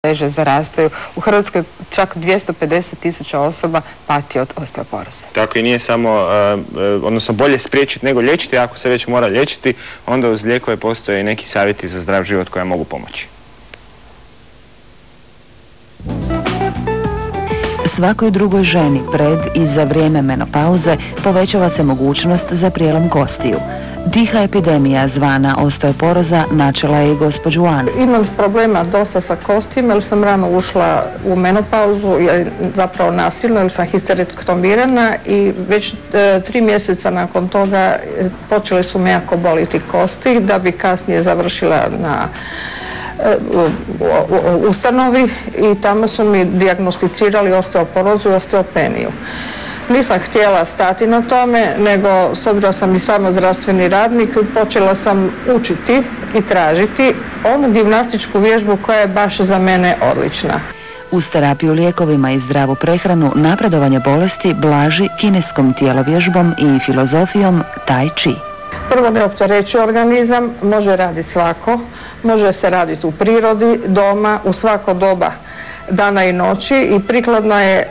teže zarastaju. U Hrvatskoj čak 250.000 osoba pati od osteoporoze. Tako i nije samo, odnosno bolje spriječiti nego liječiti. Ako se već mora liječiti, onda uz lijekove postoje i neki savjeti za zdrav život koje mogu pomoći. Svakoj drugoj ženi pred i za vrijeme menopauze povećava se mogućnost za prijelom kostiju. Tiha epidemija zvana osteoporoza načela je i gospođu Anu. Imam problema dosta sa kostima jer sam rano ušla u menopauzu, zapravo nasilno, jer sam histerektomirana i već 3 mjeseca nakon toga počele su me jako boliti kosti da bi kasnije završila na ustanovi i tamo su mi dijagnosticirali osteoporozu i osteopeniju. Nisam htjela stati na tome, nego s obzirom sam i sama zdravstveni radnik, počela sam učiti i tražiti onu gimnastičku vježbu koja je baš za mene odlična. Uz terapiju lijekovima i zdravu prehranu napredovanje bolesti blaži kineskom tjelovježbom i filozofijom Tai Chi. Prvo ne opterećuje organizam, može raditi svako, može se raditi u prirodi, doma, u svako doba dana i noći i prikladna je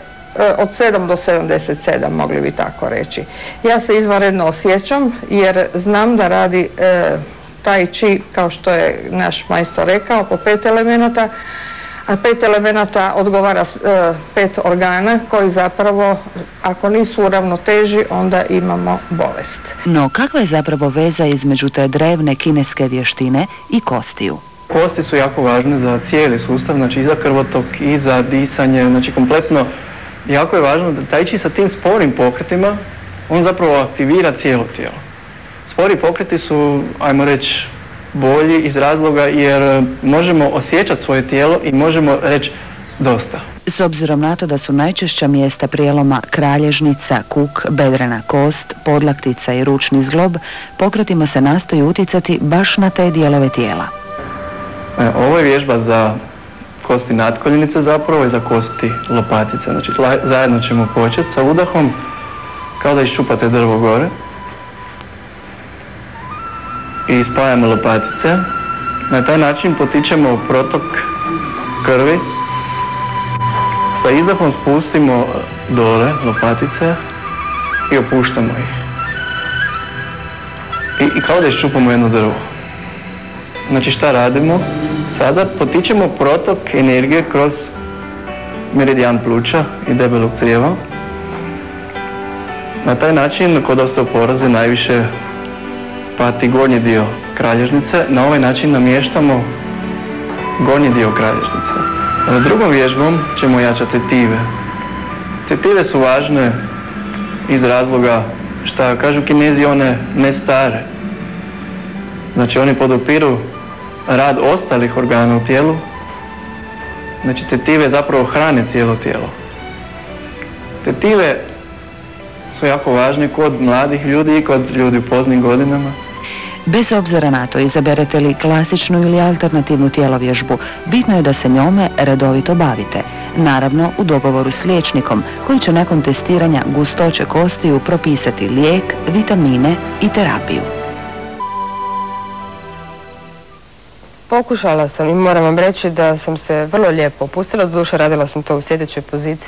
od 7 do 77, mogli bi tako reći. Ja se izvanredno osjećam jer znam da radi Tai Chi, kao što je naš majstor rekao, po 5 elemenata, a 5 elemenata odgovara 5 organa koji zapravo, ako nisu u ravnoteži, onda imamo bolest. No kakva je zapravo veza između te drevne kineske vještine i kostiju? Kosti su jako važne za cijeli sustav, znači i za krvotok, i za disanje, znači kompletno. Jako je važno da Tai Chi sa tim sporim pokretima, on zapravo aktivira cijelo tijelo. Spori pokreti su, ajmo reći, bolji iz razloga jer možemo osjećati svoje tijelo i možemo reći dosta. S obzirom na to da su najčešća mjesta prijeloma kralježnica, kuk, bedrena kost, podlaktica i ručni zglob, pokretima se nastoji utjecati baš na te dijelove tijela. Ovo je vježba za kosti natkoljenice zapravo i za kosti lopatice. Znači zajedno ćemo početi sa udahom kao da iščupate drvo gore i spajamo lopatice. Na taj način potičemo protok krvi. Sa izdahom spustimo dole lopatice i opuštamo ih. I kao da iščupamo jedno drvo. Znači šta radimo? Sada potičemo protok energije kroz meridijan pluća i debelog crijeva. Na taj način kod osteoporoze najviše pati gornji dio kralježnice. Na ovaj način namještamo gornji dio kralježnice. Drugom vježbom ćemo jačati tetive. Tetive su važne iz razloga šta kažu Kinezi, one ne stare. Znači oni podupiru rad ostalih organa u tijelu. Znači tetive zapravo hrane cijelo tijelo. Tetive su jako važne kod mladih ljudi i kod ljudi u poznim godinama. Bez obzira na to izaberete li klasičnu ili alternativnu tjelovježbu, bitno je da se njome redovito bavite. Naravno, u dogovoru s liječnikom koji će nakon testiranja gustoće kostiju propisati lijek, vitamine i terapiju. Pokušala sam i moram vam reći da sam se vrlo lijepo opustila, doduše radila sam to u sjedećoj poziciji.